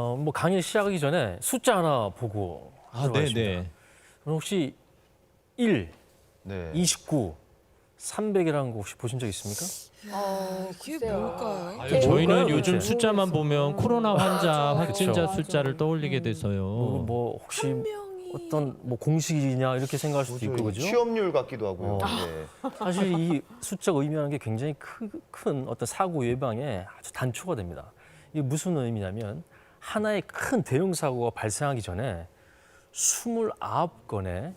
뭐 강의 시작하기 전에 숫자 하나 보고 들어가겠습니다. 네네. 그럼 혹시 1, 네. 29, 300이라는 거 혹시 보신 적 있습니까? 이게 뭘까요? 저희는 뭘까요, 요즘 도대체? 숫자만 보면 코로나 환자 확진자 그쵸. 숫자를 떠올리게 돼서요. 뭐 혹시 어떤 뭐 공식이냐 이렇게 생각할 수도 있고 그죠? 취업률 같기도 하고요. 네. 사실 이 숫자가 의미하는 게 굉장히 큰 어떤 사고 예방에 아주 단초가 됩니다. 이게 무슨 의미냐면 하나의 큰 대형 사고가 발생하기 전에 29건의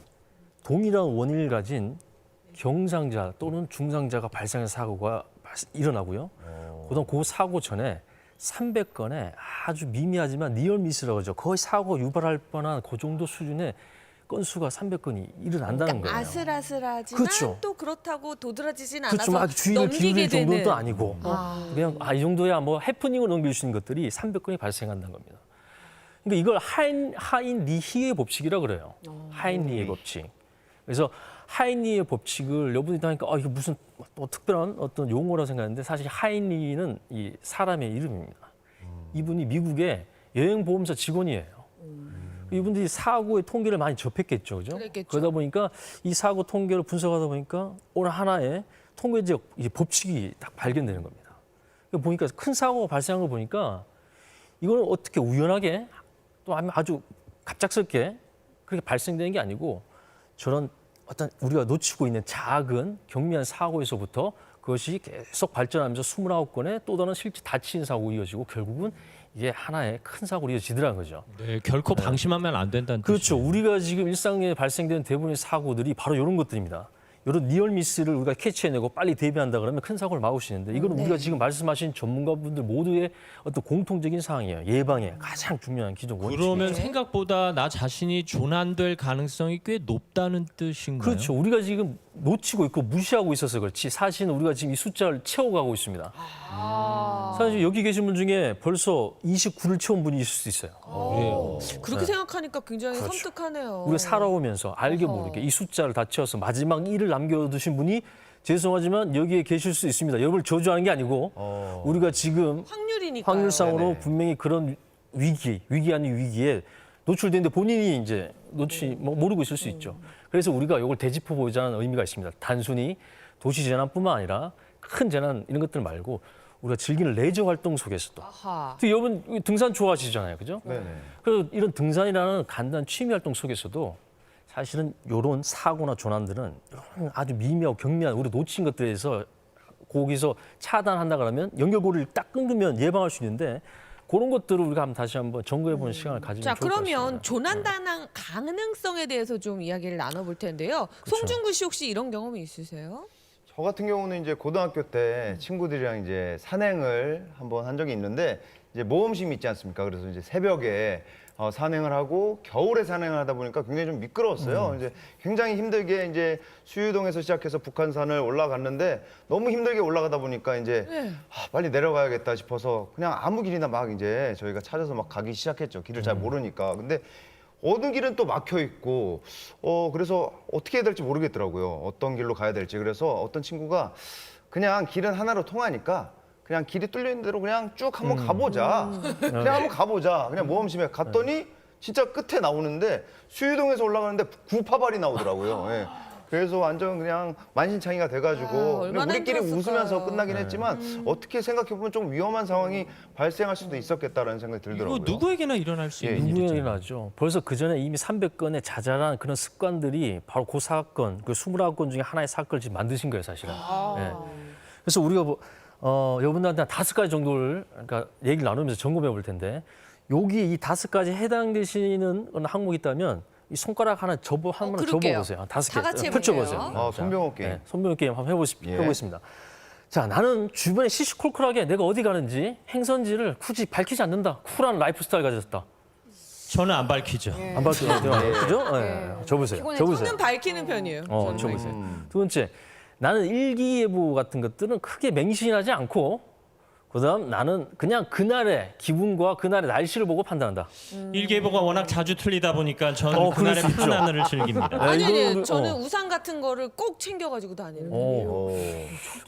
동일한 원인을 가진 경상자 또는 중상자가 발생한 사고가 일어나고요. 그다음 그 사고 전에 300건의 아주 미미하지만 니얼 미스라고 하죠. 거의 사고 유발할 뻔한 그 정도 수준의 건수가 300건이 일어난다는 거예요. 아슬아슬하지만 그렇죠. 또 그렇다고 도드라지진 그렇죠. 않아서 아주 주의를 넘기게 기울일 정도도 되는. 아니고 그냥 이 정도야 뭐 해프닝을 넘길 수 있는 것들이 300건이 발생한다는 겁니다. 그러니까 이걸 하인리히의 법칙이라고 그래요. 하인리히의 법칙. 그래서 하인리히의 법칙을 여러분이 하니까 이게 무슨 또 특별한 어떤 용어라고 생각하는데 사실 하인리히는 이 사람의 이름입니다. 이분이 미국의 여행보험사 직원이에요. 이분들이 사고의 통계를 많이 접했겠죠, 그죠? 그랬겠죠. 그러다 보니까 이 사고 통계를 분석하다 보니까 오늘 하나의 통계적 이제 법칙이 딱 발견되는 겁니다. 보니까 큰 사고가 발생한 걸 보니까 이거는 어떻게 우연하게 또 아주 갑작스럽게 그렇게 발생되는 게 아니고 저런 어떤 우리가 놓치고 있는 작은 경미한 사고에서부터 그것이 계속 발전하면서 29건의 또 다른 실제 다치는 사고가 이어지고 결국은 이게 하나의 큰 사고로 이어지더라는 거죠. 네, 결코 방심하면 안 된다는 그렇죠. 뜻이에요. 우리가 지금 일상에 발생되는 대부분의 사고들이 바로 이런 것들입니다. 이런 니얼 미스를 우리가 캐치해내고 빨리 대비한다 그러면 큰 사고를 막을 수 있는데 이건 우리가 지금 말씀하신 전문가분들 모두의 어떤 공통적인 사항이에요. 예방의 가장 중요한 기존 원칙이죠. 그러면 생각보다 나 자신이 조난될 가능성이 꽤 높다는 뜻인가요? 그렇죠. 우리가 지금 놓치고 있고 무시하고 있어서 그렇지 사실은 우리가 지금 이 숫자를 채워가고 있습니다. 사실 여기 계신 분 중에 벌써 29를 채운 분이 있을 수 있어요. 그래요. 그렇게 생각하니까 굉장히 그렇죠. 섬뜩하네요. 우리가 살아오면서 알게 모르게 이 숫자를 다 채워서 마지막 1을 남겨두신 분이 죄송하지만 여기에 계실 수 있습니다. 여러분을 저주하는 게 아니고 우리가 지금 확률이니까. 확률상으로 네네. 분명히 그런 위기 아닌 위기에 노출되는데 본인이 이제 모르고 있을 수 있죠. 그래서 우리가 이걸 되짚어 보자는 의미가 있습니다. 단순히 도시 재난뿐만 아니라 큰 재난 이런 것들 말고 우리가 즐기는 레저 활동 속에서도 아하. 또 여러분 등산 좋아하시잖아요, 그죠? 네네. 그래서 이런 등산이라는 간단한 취미 활동 속에서도 사실은 이런 사고나 조난들은 이런 아주 미미하고 경미한 우리 놓친 것들에서 거기서 차단한다 그러면 연결고리를 딱 끊으면 예방할 수 있는데 그런 것들을 우리가 다시 한번 점검해보는 시간을 가지면 자, 좋을 것 그러면 같습니다. 조난당한 가능성에 대해서 좀 이야기를 나눠볼 텐데요. 송중구 씨 혹시 이런 경험이 있으세요? 저 같은 경우는 이제 고등학교 때 친구들이랑 이제 산행을 한번 한 적이 있는데 이제 모험심이 있지 않습니까? 그래서 이제 새벽에 산행을 하고 겨울에 산행을 하다 보니까 굉장히 좀 미끄러웠어요. 이제 굉장히 힘들게 이제 수유동에서 시작해서 북한산을 올라갔는데 너무 힘들게 올라가다 보니까 이제 빨리 내려가야겠다 싶어서 그냥 아무 길이나 막 이제 저희가 찾아서 막 가기 시작했죠. 길을 잘 모르니까. 근데 어느 길은 또 막혀 있고 그래서 어떻게 해야 될지 모르겠더라고요. 어떤 길로 가야 될지. 그래서 어떤 친구가 그냥 길은 하나로 통하니까 그냥 길이 뚫려 있는 대로 그냥 쭉 한번 가보자. 그냥 한번 가보자. 그냥 모험심에 갔더니 진짜 끝에 나오는데 수유동에서 올라가는데 구파발이 나오더라고요. 예. 그래서 완전 그냥 만신창이가 돼가지고 얼마나 우리끼리 힘들었을까요? 웃으면서 끝나긴 했지만 어떻게 생각해보면 좀 위험한 상황이 발생할 수도 있었겠다라는 생각이 들더라고요. 이거 누구에게나 일어날 수 있는 일이죠. 누구에게나 하죠. 벌써 그 전에 이미 300건의 자잘한 그런 습관들이 바로 그 사건, 그 29건 중에 하나의 사건을 지금 만드신 거예요, 사실은. 예. 그래서 우리가 여러분들한테 한 5가지 정도를 그러니까 얘기를 나누면서 점검해 볼 텐데 여기 이 5가지 해당되시는 항목이 있다면 이 손가락 하나 한번 그럴게요. 접어보세요. 5개 다 같이 펼쳐보세요. 해볼게요. 손병호 게임. 네, 손병호 게임 한번 예. 해보겠습니다. 자, 나는 주변에 시시콜콜하게 내가 어디 가는지 행선지를 굳이 밝히지 않는다. 쿨한 라이프 스타일 가졌다. 저는 안 밝히죠. 안 밝혀도 돼요. 그죠? 네. 접으세요. 접으세요. 저는 밝히는 편이에요. 저는. 접으세요. 두 번째, 나는 일기예보 같은 것들은 크게 맹신하지 않고 그다음 나는 그냥 그날의 기분과 그날의 날씨를 보고 판단한다. 일기예보가 워낙 자주 틀리다 보니까 저는 그럴 그날의 수 있죠. 푸른 하늘을 즐깁니다. 아니, 이거는, 저는 우산 같은 거를 꼭 챙겨가지고 다니는 편이에요.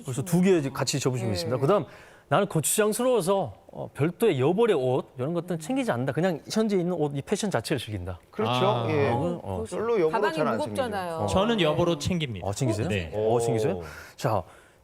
그래서 2개 같이 접으시면 있습니다. 그다음 나는 거추장스러워서 별도의 여벌의 옷 이런 것들은 챙기지 않는다. 그냥 현재 있는 옷, 이 패션 자체를 즐긴다. 그렇죠. 아. 예. 어. 별로 여부로 가방이 잘안 무겁잖아요. 저는 여보로 챙깁니다. 챙기세요? 네. 챙기세요? 자,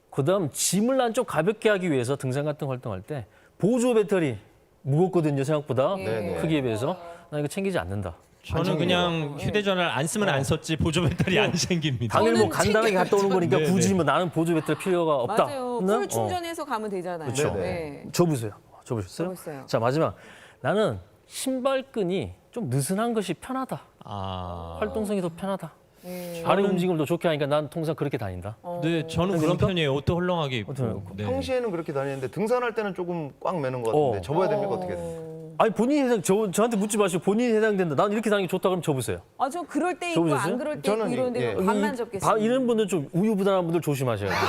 그다음 짐을 난 좀 가볍게 하기 위해서 등산 같은 거 활동할 때 보조 배터리 무겁거든요 생각보다 네네. 크기에 비해서 나 이거 챙기지 않는다. 저는 그냥 휴대전화를 안 쓰면 안 썼지 보조 배터리 안 챙깁니다. 당연히 뭐 저는 간단하게 갔다 오는 거니까 네네. 굳이 뭐 나는 보조 배터리 필요가 없다. 맞아요. 는? 풀 충전해서 가면 되잖아요. 그렇죠. 네. 접으세요. 접으셨어요? 접었어요. 자 마지막 나는 신발끈이 좀 느슨한 것이 편하다. 아. 활동성이 더 편하다. 네. 발의 움직임을 더 좋게 하니까 난 통상 그렇게 다닌다. 네, 저는 그런 그러니까? 편이에요. 옷도 헐렁하게 입고. 어때요? 네. 평시에는 그렇게 다니는데 등산할 때는 조금 꽉 매는 것 같은데 접어야 됩니까 어떻게 됩니까? 아니 본인이 저한테 묻지 마시고 본인이 해당된다. 난 이렇게 다니는 게 좋다 그러면 접으세요. 아, 저 그럴 때 있고 접으셨어요? 안 그럴 때 있고 저는 이런데 예. 반만 접겠습니다. 이런 분들 좀 우유부단한 분들 조심하셔야 돼요.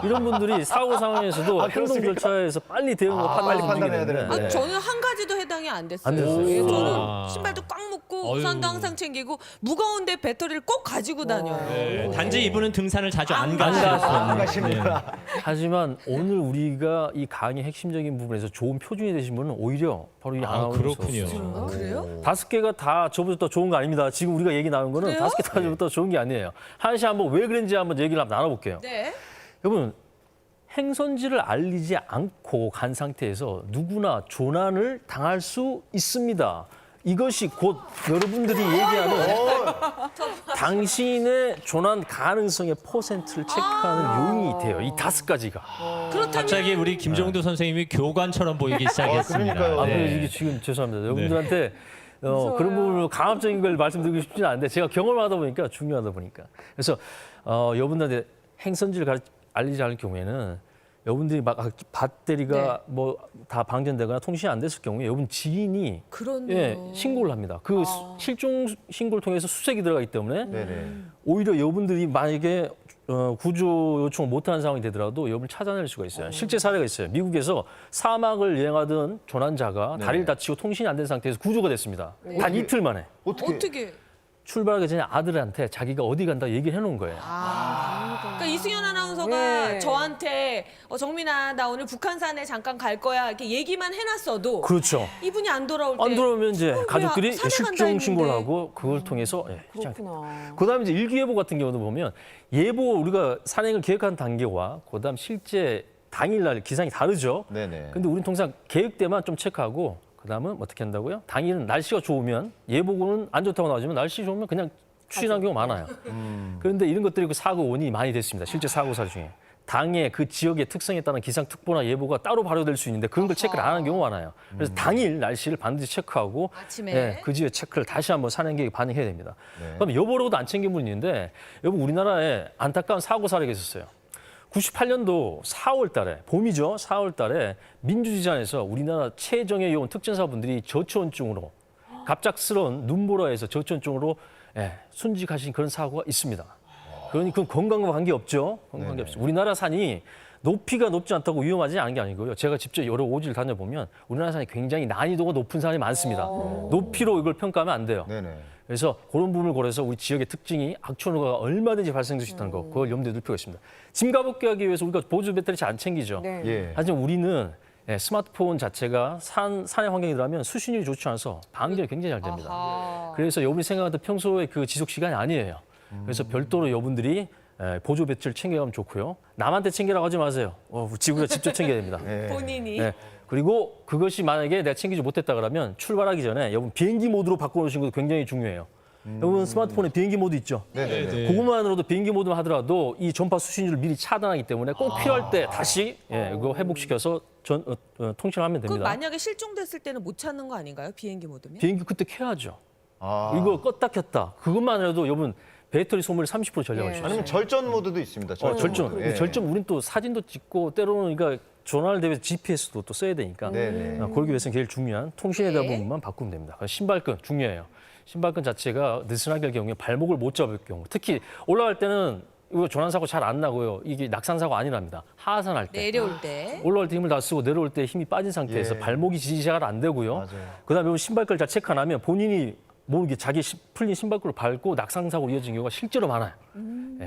이런 분들이 사고 상황에서도 행동 그렇습니까? 절차에서 빨리 대응하고 빨리 판단해야 되는데. 아, 네. 저는 한 가지도 해당이 안 됐어요. 안 됐어요? 예, 저는 아. 신발도 꽉 묶고 어휴. 우산도 항상 챙기고 무거운데 배터리를 꼭 가지고 다녀요. 네, 단지 이분은 등산을 자주 안 가시는 안 가시는 가십니다. 하지만 오늘 우리가 이 강의 핵심적인 부분에서 좋은 표준이 되신 분은 오히려 바로 이 아나운서. 그렇군요. 아, 그래요? 5개가 다 접어졌다 좋은 거 아닙니다. 지금 우리가 얘기 나눈 거는 그래요? 5개 다 접어졌다 좋은 게 아니에요. 하나씩 한번 왜 그런지 한번 얘기를 한번 나눠볼게요. 네. 여러분 행선지를 알리지 않고 간 상태에서 누구나 조난을 당할 수 있습니다. 이것이 곧 여러분들이 얘기하는 당신의 조난 가능성의 퍼센트를 체크하는 요인이 돼요. 이 5가지가. 그렇다면 갑자기 우리 김정도 선생님이 교관처럼 보이기 시작했습니다. 그러니까요. 아, 네. 이게 지금 죄송합니다. 여러분들한테 그런 부분으로 강압적인 걸 말씀드리고 싶지는 않은데 제가 경험하다 보니까 중요하다 보니까. 그래서 여러분들한테 행선지를 알리지 않을 경우에는 여러분들이 막 배터리가 네. 뭐 다 방전되거나 통신이 안 됐을 경우에 여러분 지인이 그렇네요. 신고를 합니다. 그 실종 신고를 통해서 수색이 들어가기 때문에 네네. 오히려 여러분들이 만약에 구조 요청을 못하는 상황이 되더라도 여러분을 찾아낼 수가 있어요. 실제 사례가 있어요. 미국에서 사막을 여행하던 조난자가 다리를 다치고 통신이 안 된 상태에서 구조가 됐습니다. 단 이틀 만에. 어떻게? 출발하기 전에 아들한테 자기가 어디 간다 얘기를 해놓은 거예요. 그러니까 이승현 아나운서가 네. 저한테 정민아 나 오늘 북한산에 잠깐 갈 거야 이렇게 얘기만 해놨어도 그렇죠. 이분이 안 돌아올 때 안 들어오면 이제 왜 가족들이 산에 간다 실종 신고를 했는데. 하고 그걸 통해서 시작. 그렇구나. 그다음에 이제 일기예보 같은 경우도 보면 예보 우리가 산행을 계획한 단계와 그다음 실제 당일날 기상이 다르죠. 네네. 근데 우리는 통상 계획 때만 좀 체크하고 그다음은 어떻게 한다고요? 당일은 날씨가 좋으면 예보고는 안 좋다고 나오지만 날씨 좋으면 그냥 추진한 경우가 많아요. 그런데 이런 것들이 그 사고 원인이 많이 됐습니다. 실제 사고 사례 중에. 당의 그 지역의 특성에 따른 기상특보나 예보가 따로 발효될 수 있는데 그런 걸 체크를 안 하는 경우가 많아요. 그래서 당일 날씨를 반드시 체크하고 아침에. 그 뒤에 체크를 다시 한번 산행계획에 반영해야 됩니다. 네. 그럼 여보로도 안 챙긴 분이 있는데 여보 우리나라에 안타까운 사고 사례가 있었어요. 98년도 4월 달에 봄이죠. 4월 달에 민주지전에서 우리나라 최정예 요원 특전사분들이 저체온증으로 갑작스러운 눈보라에서 저체온증으로 순직하신 그런 사고가 있습니다. 그러니 그건 건강과 관계없죠. 건강 관계없죠. 우리나라 산이 높이가 높지 않다고 위험하지 않은 게 아니고요. 제가 직접 여러 오지를 다녀보면 우리나라 산이 굉장히 난이도가 높은 산이 많습니다. 높이로 이걸 평가하면 안 돼요. 네네. 그래서 그런 부분을 고려해서 우리 지역의 특징이 악천후가 얼마든지 발생될 수 있다는 거 그걸 염두에 둘 필요가 있습니다. 짐 가볍게 하기 위해서 우리가 보조 배터리 잘 안 챙기죠. 네. 예. 하지만 우리는 스마트폰 자체가 산의 환경에 들어가면 수신율이 좋지 않아서 방전이 굉장히 잘 됩니다. 아하. 그래서 여러분이 생각하던 평소에 그 지속 시간이 아니에요. 그래서 별도로 여러분들이 보조 배터리를 챙겨가면 좋고요. 남한테 챙기라고 하지 마세요. 지구가 직접 챙겨야 됩니다. 네. 본인이 네. 그리고 그것이 만약에 내가 챙기지 못했다 그러면 출발하기 전에 여러분 비행기 모드로 바꿔놓으신 것도 굉장히 중요해요. 여러분 스마트폰에 비행기 모드 있죠? 네네. 그것만으로도 비행기 모드만 하더라도 이 전파 수신율을 미리 차단하기 때문에 꼭 필요할 때 다시 그거 회복시켜서 통신하면 그 됩니다. 만약에 실종됐을 때는 못 찾는 거 아닌가요? 비행기 모드면? 비행기 그때 켜야죠. 아. 이거 껐다 켰다. 그것만으로도 여러분 배터리 소모를 30% 전략할 수 있어요. 아니면 절전 모드도 있습니다. 절전. 예. 절전 우린 또 사진도 찍고 때로는 그러니까 전화를 대비해서 GPS도 또 써야 되니까 네네. 그러기 위해서는 제일 중요한 통신에 대한 네. 부분만 바꾸면 됩니다. 그래서 신발끈 중요해요. 신발끈 자체가 느슨하게 할 경우에 발목을 못 잡을 경우 특히 올라갈 때는 이거 조난 사고 잘 안 나고요. 이게 낙산 사고 아니랍니다. 하산할 때. 내려올 때. 올라올 때 힘을 다 쓰고 내려올 때 힘이 빠진 상태에서 예. 발목이 지지가 안 되고요. 맞아요. 그다음에 신발끈을 잘 체크 안 하면 본인이 모르게 자기 풀린 신발끈을 밟고 낙상 사고로 이어진 경우가 실제로 많아요.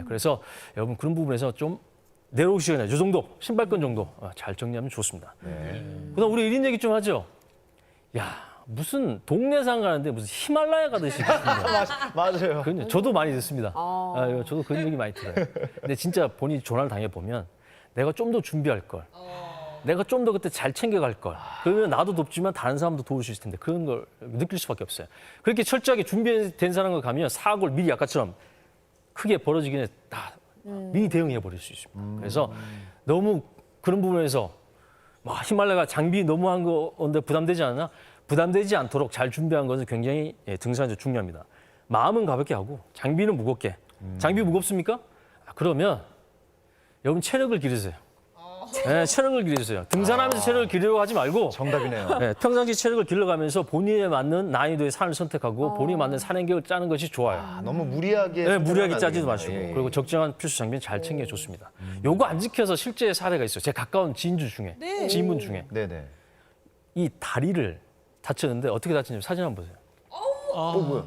그래서 여러분 그런 부분에서 좀 내려오기 시간에 이 정도 신발끈 정도 잘 정리하면 좋습니다. 네. 그다음 우리 1인 얘기 좀 하죠. 야 무슨 동네산 가는데 무슨 히말라야 가듯이. 맞아요. 그럼요. 저도 많이 듣습니다. 저도 그런 얘기 많이 들어요. 근데 진짜 본인이 조난을 당해보면 내가 좀 더 준비할 걸. 내가 좀 더 그때 잘 챙겨갈 걸. 그러면 나도 돕지만 다른 사람도 도울 수 있을 텐데 그런 걸 느낄 수밖에 없어요. 그렇게 철저하게 준비된 사람과 가면 사고를 미리 아까처럼 크게 벌어지기 전에 다 미리 대응해 버릴 수 있습니다. 그래서 너무 그런 부분에서 히말라야 장비 너무 한 건데 부담되지 않나? 부담되지 않도록 잘 준비한 것은 굉장히 등산에서 중요합니다. 마음은 가볍게 하고 장비는 무겁게. 장비 무겁습니까? 그러면 여러분 체력을 기르세요. 네, 체력을 기르세요. 등산하면서 체력을 기르려고 하지 말고 정답이네요. 네, 평상시 체력을 길러가면서 본인에 맞는 난이도의 산을 선택하고 본인에 맞는 산행계획을 짜는 것이 좋아요. 너무 무리하게 네, 무리하게 선택하면 짜지도 안 마시고 되겠네요. 예. 그리고 적정한 필수 장비는 잘 챙겨줬습니다. 요거 안 지켜서 실제 사례가 있어요. 제 가까운 지인들 중에, 네. 지인분 중에 네네. 이 다리를 다쳤는데 어떻게 다쳤는지 사진 한번 보세요. 뭐야?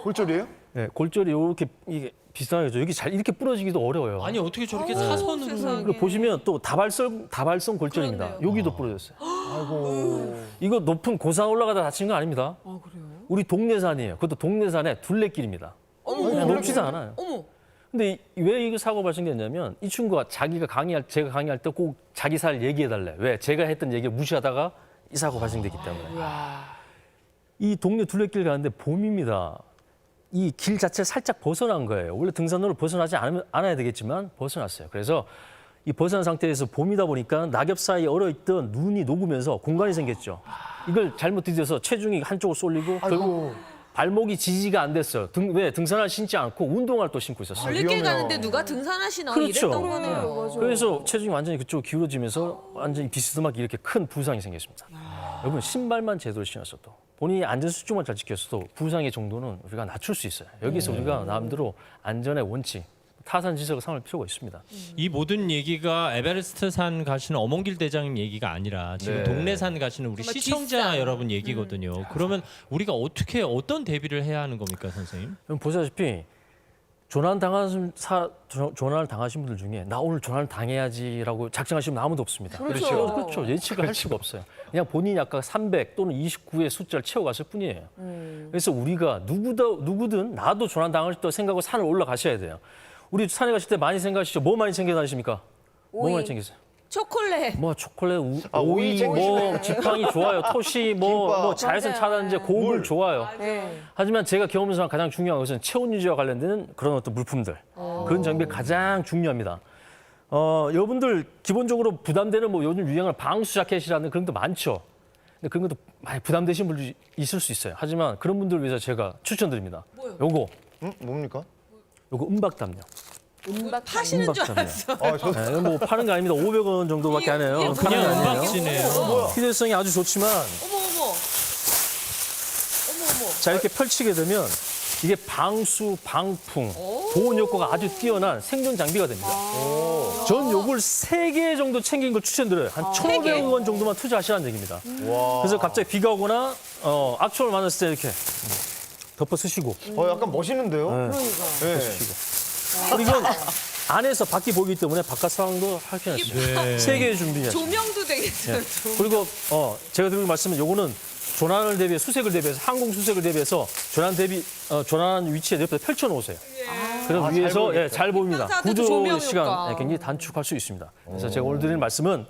골절이에요? 네, 골절이 이렇게 이게 비슷하죠. 여기 잘 이렇게 부러지기도 어려워요. 아니 어떻게 저렇게 세상에. 사선으로 그리고 보시면 또 다발성 골절입니다. 그렇네요. 여기도 부러졌어요. 이거 높은 고산 올라가다 다친 거 아닙니다. 아 그래요? 우리 동네산이에요. 그것도 동네산의 둘레길입니다. 그냥 높지도 않아요. 어머. 근데 왜 이거 사고 발생됐냐면 이 친구가 제가 강의할 때 꼭 자기 살 얘기해달래. 왜? 제가 했던 얘기를 무시하다가 이 사고 발생됐기 때문에. 이 동네 둘레길 가는데 봄입니다. 이 길 자체를 살짝 벗어난 거예요. 원래 등산로를 벗어나지 않아야 되겠지만 벗어났어요. 그래서 이 벗어난 상태에서 봄이다 보니까 낙엽 사이에 얼어있던 눈이 녹으면서 공간이 생겼죠. 이걸 잘못 디뎌서 체중이 한쪽으로 쏠리고 결국 발목이 지지가 안 됐어요. 왜? 등산화를 신지 않고 운동화를 또 신고 있었어요. 둘레길 위험해요. 가는데 누가 등산하시나 그렇죠. 이랬던 거네요. 맞아. 그래서 체중이 완전히 그쪽으로 기울어지면서 완전히 비스듬하게 이렇게 큰 부상이 생겼습니다. 여러분 신발만 제대로 신었어도 본인이 안전수칙만 잘 지켰어도 부상의 정도는 우리가 낮출 수 있어요. 여기서 우리가 나름대로 안전의 원칙, 타산 지석을 삼을 필요가 있습니다. 이 모든 얘기가 에베레스트 산 가시는 어몽길 대장님 얘기가 아니라 지금 네. 동네산 가시는 우리 정말 시청자 뒷산. 여러분 얘기거든요. 그러면 우리가 어떤 대비를 해야 하는 겁니까, 선생님? 여러분 보시다시피 조난을 당하신 분들 중에 나 오늘 조난을 당해야지라고 작정하시는 분 아무도 없습니다. 그렇죠. 그렇죠. 예측을 할 수가 없어요. 그냥 본인이 아까 300 또는 29의 숫자를 채워갔을 뿐이에요. 그래서 우리가 누구든 나도 조난 당할 때 생각하고 산을 올라가셔야 돼요. 우리 산에 가실 때 많이 생각하시죠? 뭐 많이 챙겨 다니십니까? 뭐 오이. 많이 챙기세요? 초콜릿. 뭐 초콜릿, 오이 오이, 챙기시네. 뭐 지팡이 좋아요. 토시, 뭐 김밥. 자외선 맞아요. 차단제, 고글 좋아요. 네. 하지만 제가 경험상 가장 중요한 것은 체온 유지와 관련된 그런 어떤 물품들. 그런 장비 가장 중요합니다. 여러분들 기본적으로 부담되는 뭐 요즘 유행하는 방수 자켓이라는 그런 것도 많죠. 근데 그런 것도 많이 부담되신 분들이 있을 수 있어요. 하지만 그런 분들을 위해서 제가 추천드립니다. 뭐요? 요거 뭡니까? 은박담요. 파시는 줄 은박담요. 알았어. 네, 이건 뭐 파는 거 아닙니다. 500원 정도밖에 안 해요. 이게 파는 거 그냥 아니에요. 은박지네요. 휴대성이 아주 좋지만 어머. 자 이렇게 펼치게 되면 이게 방수, 방풍, 보온 효과가 아주 뛰어난 생존 장비가 됩니다. 전 요걸 3개 정도 챙긴 걸 추천드려요. 한 1,500원 정도만 투자하시라는 얘기입니다. 와. 그래서 갑자기 비가 오거나 악천후를 만났을 때 이렇게 덮어 쓰시고 약간 멋있는데요? 그러니까. 네. 그리고 이건 안에서 밖이 보이기 때문에 바깥 상황도 확인하시죠. 네. 3개의 준비하시죠. 조명도 되겠어요. 그리고 제가 드리는 말씀은 요거는 조난을 대비해 수색을 대비해서 항공 수색을 대비해서 조난 위치에 옆에 펼쳐 놓으세요. 그래서 잘 위에서 보이겠다. 잘 보입니다. 편사한테도 구조 조명 시간 효과. 굉장히 단축할 수 있습니다. 그래서 제가 오늘 드리는 말씀은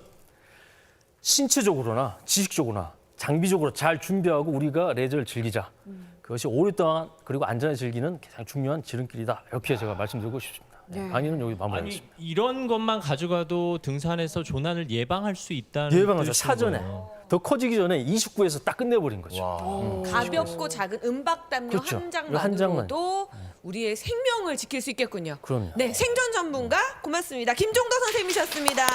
신체적으로나 지식적으로나 장비적으로 잘 준비하고 우리가 레저를 즐기자. 그것이 오랫동안 그리고 안전하게 즐기는 가장 중요한 지름길이다. 이렇게 제가 말씀드리고 싶습니다. 강의는 여기 아니 마무리하겠습니다. 이런 것만 가져가도 등산에서 조난을 예방할 수 있다는 예방하죠. 뜻인 사전에. 거예요. 더 커지기 전에 29에서 딱 끝내버린 거죠. 와. 가볍고 작은 은박담요 그렇죠. 한 이거 한 장만. 장만으로도 우리의 생명을 지킬 수 있겠군요. 그럼요. 네, 생존 전문가 고맙습니다. 김종도 선생님이셨습니다.